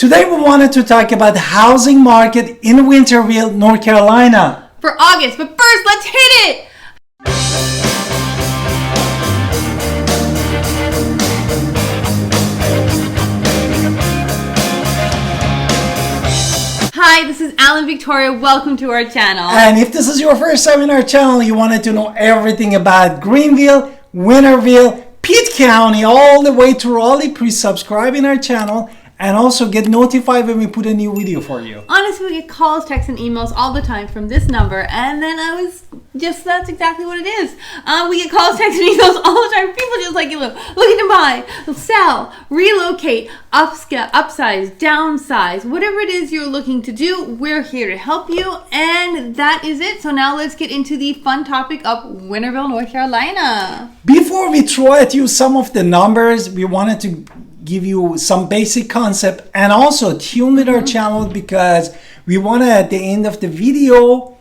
Today we wanted to talk about the housing market in Winterville, North Carolina. For August, but first, let's hit it! Hi, this is Alan Victoria. Welcome to our channel. And if this is your first time in our channel, you wanted to know everything about Greenville, Winterville, Pitt County, all the way to Raleigh, please subscribe in our channel and also get notified when we put a new video for you. Honestly, we get calls, texts, and emails all the time from this number, and then that's exactly what it is. We get calls, texts, and emails all the time. People just like, looking to buy, sell, relocate, upscale, upsize, downsize, whatever it is you're looking to do, we're here to help you, and that is it. So now let's get into the fun topic of Winterville, North Carolina. Before we throw at you some of the numbers, we wanted to give you some basic concept and also tune with our channel because we want to at the end of the video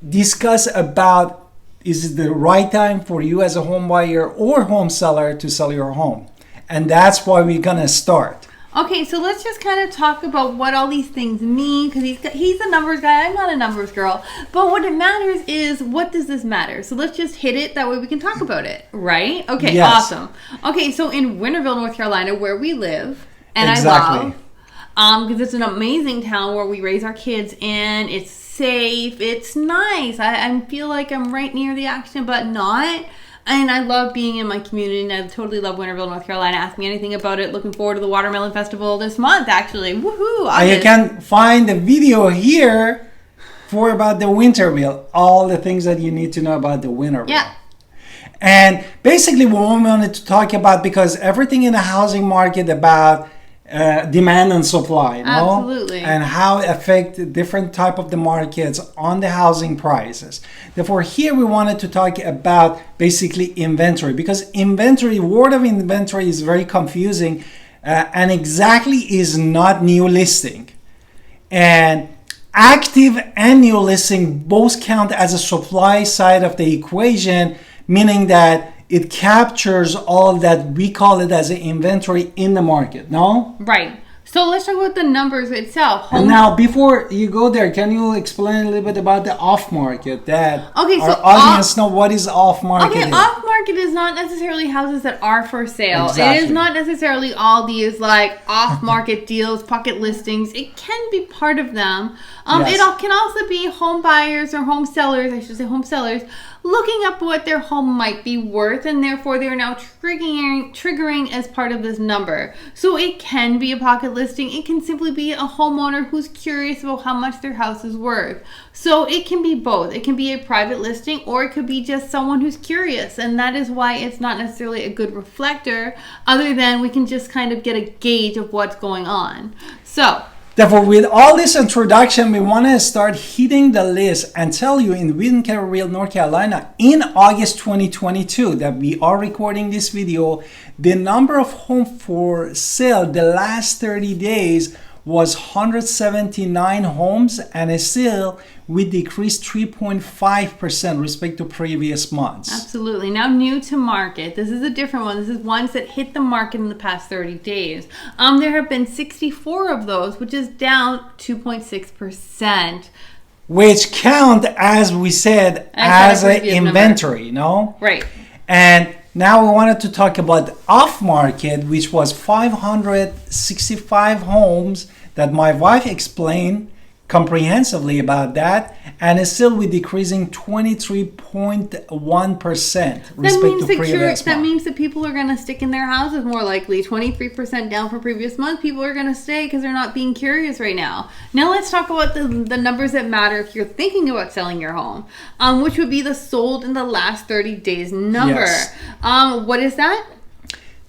discuss about is it the right time for you as a home buyer or home seller to sell your home, and that's why we're gonna start. Okay, so let's just kind of talk about what all these things mean, because he's a numbers guy. I'm not a numbers girl. But what it matters is, what does this matter? So let's just hit it. That way we can talk about it, right? Okay, yes. Awesome. Okay, so in Winterville, North Carolina, where we live, and exactly. I love, because it's an amazing town where we raise our kids in. It's safe. It's nice. I feel like I'm right near the action, but not. And I love being in my community, and I totally love Winterville, North Carolina. Ask me anything about it. Looking forward to the Watermelon Festival this month, actually. Woohoo! You can find the video here for about the Winterville, all the things that you need to know about the Winterville. Yeah. And basically what we wanted to talk about, because everything in the housing market about demand and supply, absolutely, and how it affect different type of the markets on the housing prices. Therefore, here we wanted to talk about basically inventory, because word of inventory is very confusing and exactly is not new listing. And active and new listing both count as a supply side of the equation, meaning that it captures all that we call it as an inventory in the market, no? Right. So let's talk about the numbers itself. And now, before you go there, can you explain a little bit about the off-market? That okay, our audience know what is off-market. Okay, off-market is not necessarily houses that are for sale. Exactly. It is not necessarily all these like off-market deals, pocket listings. It can be part of them. Yes. It can also be home buyers or home sellers, I should say home sellers, looking up what their home might be worth, and therefore they're now triggering as part of this number. So it can be a pocket listing. It can simply be a homeowner who's curious about how much their house is worth. So it can be both. It can be a private listing, or it could be just someone who's curious, and that is why it's not necessarily a good reflector, other than we can just kind of get a gauge of what's going on. So therefore, with all this introduction, we want to start hitting the list and tell you in Winterville, North Carolina, in August 2022, that we are recording this video, the number of homes for sale the last 30 days was 179 homes, and still we decreased 3.5% respect to previous months. Absolutely. Now, new to market. This is a different one. This is ones that hit the market in the past 30 days. There have been 64 of those, which is down 2.6%. Which count, as we said, as an inventory, no? Right. And now we wanted to talk about off-market, which was 565 homes that my wife explained comprehensively about that, and it's still with decreasing 23.1% respect to previous month. That means that people are going to stick in their houses more likely. 23% down from previous month. People are going to stay because they're not being curious right now. Now let's talk about the numbers that matter if you're thinking about selling your home, which would be the sold in the last 30 days number. Yes. What is that?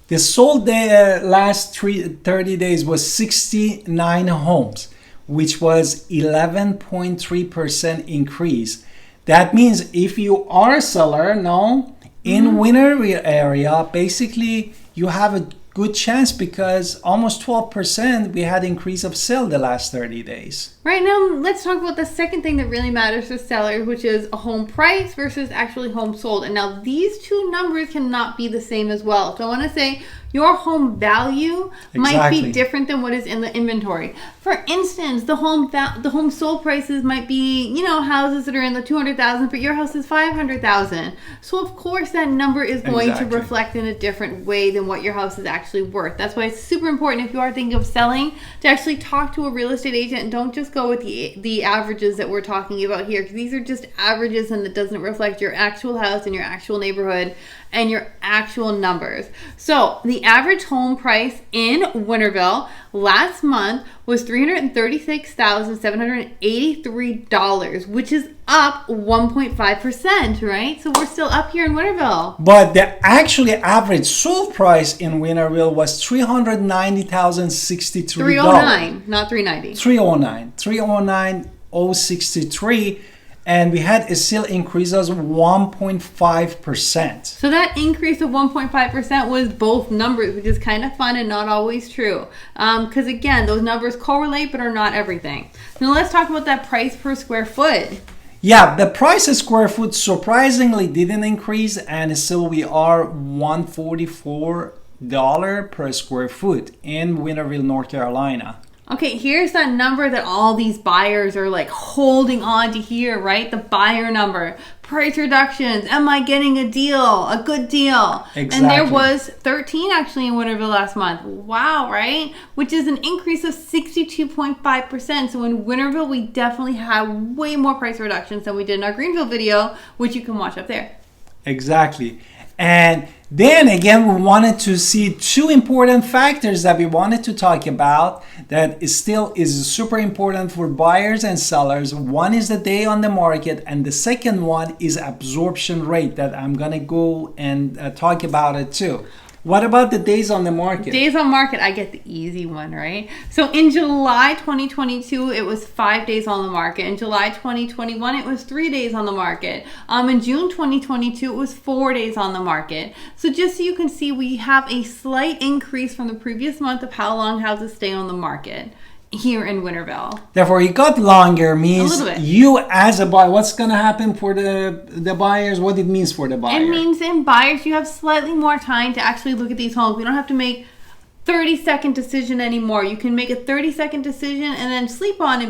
The sold the last 30 days was 69 homes, which was 11.3% increase. That means if you are a seller now in Winterville area, basically you have a good chance because almost 12% we had increase of sale the last 30 days. Right now, let's talk about the second thing that really matters to sellers, which is a home price versus actually home sold. And now these two numbers cannot be the same as well. So I want to say your home value might be different than what is in the inventory. For instance, the home sold prices might be, you know, houses that are in the 200,000, but your house is 500,000. So of course that number is going to reflect in a different way than what your house is actually worth. That's why it's super important if you are thinking of selling to actually talk to a real estate agent and don't just go with the averages that we're talking about here, because these are just averages and it doesn't reflect your actual house and your actual neighborhood and your actual numbers. So the average home price in Winterville last month was $336,783, which is up 1.5%, right? So we're still up here in Winterville. But the actually average sold price in Winterville was $390,063. 309, not 390. 309,063. And we had a sale increase of 1.5%. So that increase of 1.5% was both numbers, which is kind of fun and not always true. Because again, those numbers correlate but are not everything. Now let's talk about that price per square foot. Yeah, the price per square foot surprisingly didn't increase, and still we are $144 per square foot in Winterville, North Carolina. Okay, here's that number that all these buyers are like holding on to here, right? The buyer number, price reductions, am I getting a deal, a good deal? Exactly. And there was 13 actually in Winterville last month. Wow, right? Which is an increase of 62.5%. So in Winterville, we definitely have way more price reductions than we did in our Greenville video, which you can watch up there. Exactly. And then again, we wanted to see two important factors that we wanted to talk about that is super important for buyers and sellers. One is the day on the market, and the second one is absorption rate that I'm going to go and talk about it too. What about the days on the market? Days on market, I get the easy one, right? So in July 2022, it was 5 days on the market. In July 2021, it was 3 days on the market. In June 2022, it was 4 days on the market. So just so you can see, we have a slight increase from the previous month of how long houses stay on the market here in Winterville. Therefore, it got longer, means you as a buyer, what's going to happen for the buyers, what it means for the buyer? It means in buyers, you have slightly more time to actually look at these homes. We don't have to make 30-second decision anymore. You can make a 30-second decision and then sleep on it.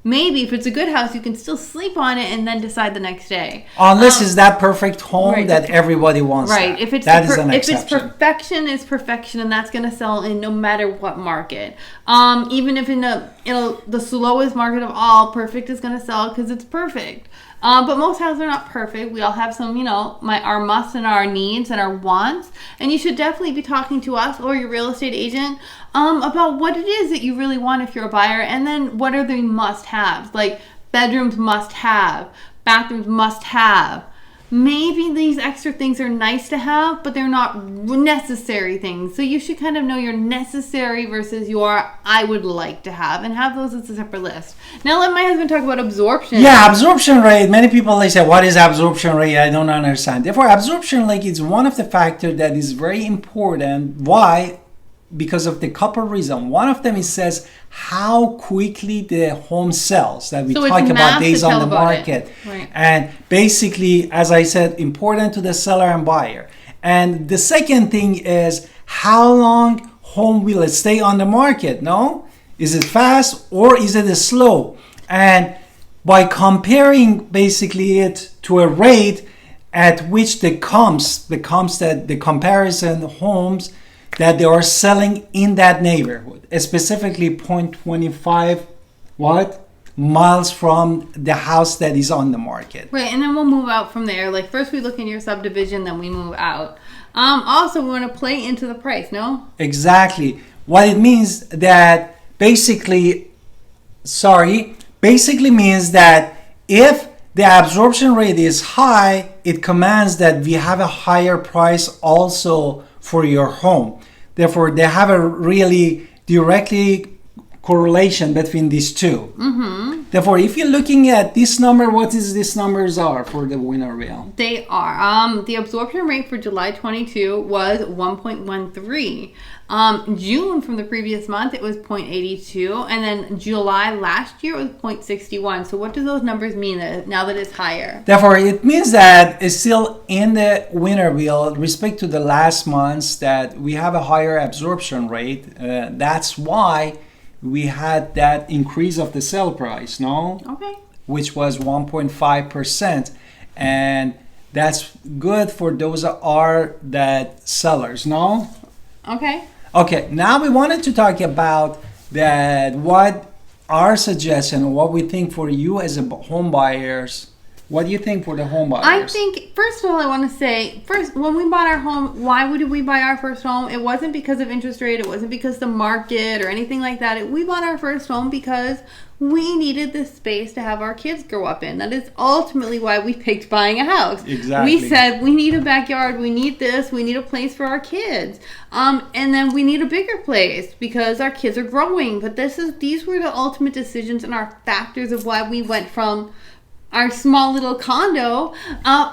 Maybe if it's a good house, you can still sleep on it and then decide the next day. Unless it's that perfect home that everybody wants. Right. If it's perfection is perfection, and that's going to sell in no matter what market. Even if in the slowest market of all, perfect is going to sell because it's perfect. But most houses are not perfect. We all have some, our musts and our needs and our wants. And you should definitely be talking to us or your real estate agent about what it is that you really want if you're a buyer. And then what are the must-haves? Like bedrooms must-have, bathrooms must-have. Maybe these extra things are nice to have, but they're not necessary things. So you should kind of know your necessary versus your I would like to have, and have those as a separate list. Now let my husband talk about absorption. Yeah, absorption rate. Many people, they say, what is absorption rate? I don't understand. Therefore, absorption rate is one of the factors that is very important. Why? Because of the couple reasons. One of them, it says how quickly the home sells, that we talk about days on the market. Right. And basically, as I said, important to the seller and buyer. And the second thing is how long home will it stay on the market? No? Is it fast or is it slow? And by comparing basically it to a rate at which the comparison homes that they are selling in that neighborhood, specifically 0.25 miles from the house that is on the market. Right, and then we'll move out from there. Like first we look in your subdivision, then we move out. Also, we want to play into the price, no? Exactly. What it means that basically means that if the absorption rate is high, it commands that we have a higher price also for your home. Therefore, they have a really directly correlation between these two. Therefore, if you're looking at this number, what is these numbers are for the Winterville? They are. The absorption rate for July 22 was 1.13. June from the previous month, it was 0.82. And then July last year, it was 0.61. So what do those numbers mean now that it's higher? Therefore, it means that it's still in the Winterville, respect to the last months, that we have a higher absorption rate. That's why we had that increase of the sale price, no? Okay. Which was 1.5%. And that's good for those that sellers, no? Okay. Okay, now we wanted to talk about that, what our suggestion, what we think for you as a home buyers. What do you think for the home buyers? I think, first of all, I want to say, first, when we bought our home, why would we buy our first home? It wasn't because of interest rate. It wasn't because of the market or anything like that. We bought our first home because we needed the space to have our kids grow up in. That is ultimately why we picked buying a house. Exactly. We said, we need a backyard. We need this. We need a place for our kids. And then we need a bigger place because our kids are growing. But these were the ultimate decisions and our factors of why we went from our small little condo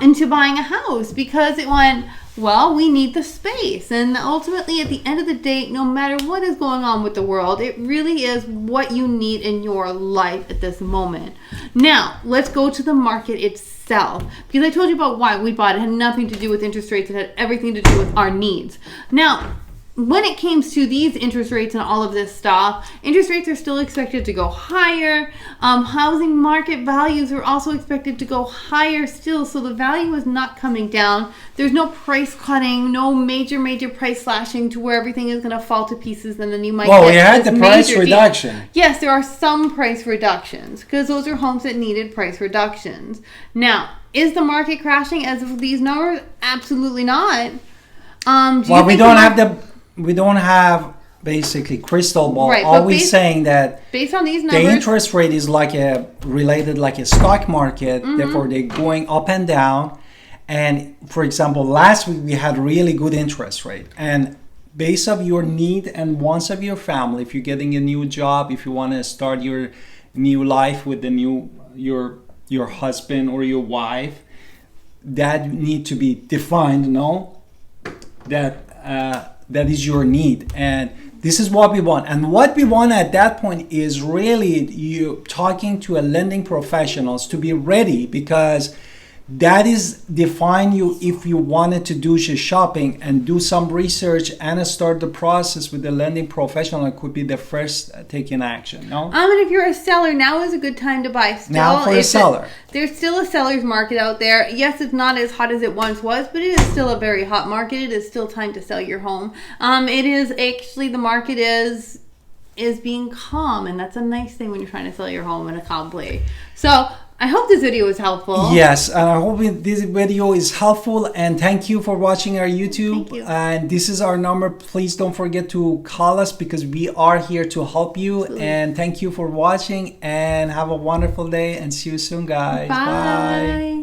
into buying a house, because it went, well, we need the space. And ultimately, at the end of the day, no matter what is going on with the world, it really is what you need in your life at this moment. Now, let's go to the market itself, because I told you about why we bought it. It had nothing to do with interest rates. It had everything to do with our needs. Now, when it comes to these interest rates and all of this stuff, interest rates are still expected to go higher. Housing market values are also expected to go higher still. So the value is not coming down. There's no price cutting, no major price slashing to where everything is going to fall to pieces and then you might get we had the price reduction. Yes, there are some price reductions because those are homes that needed price reductions. Now, is the market crashing as of these numbers? Absolutely not. We don't have basically crystal ball. Right, Always saying that based on these numbers, the interest rate is related like a stock market. Therefore, they're going up and down. And for example, last week we had really good interest rate. And based on your need and wants of your family, if you're getting a new job, if you want to start your new life with your husband or your wife, that need to be defined. No, that is your need, and this is what we want. And what we want at that point is really you talking to a lending professionals to be ready, because that is define you if you wanted to do your shopping and do some research and start the process with the lending professional. It could be the first taking action. No. And if you're a seller, now is a good time to buy. Now for a seller, there's still a seller's market out there. Yes, it's not as hot as it once was, but it is still a very hot market. It is still time to sell your home. It is actually, the market is being calm, and that's a nice thing when you're trying to sell your home in a calm place. So I hope this video was helpful. Yes, and I hope this video is helpful, and thank you for watching our YouTube. Thank you. And this is our number. Please don't forget to call us because we are here to help you. Absolutely. And thank you for watching, and have a wonderful day, and see you soon, guys. Bye.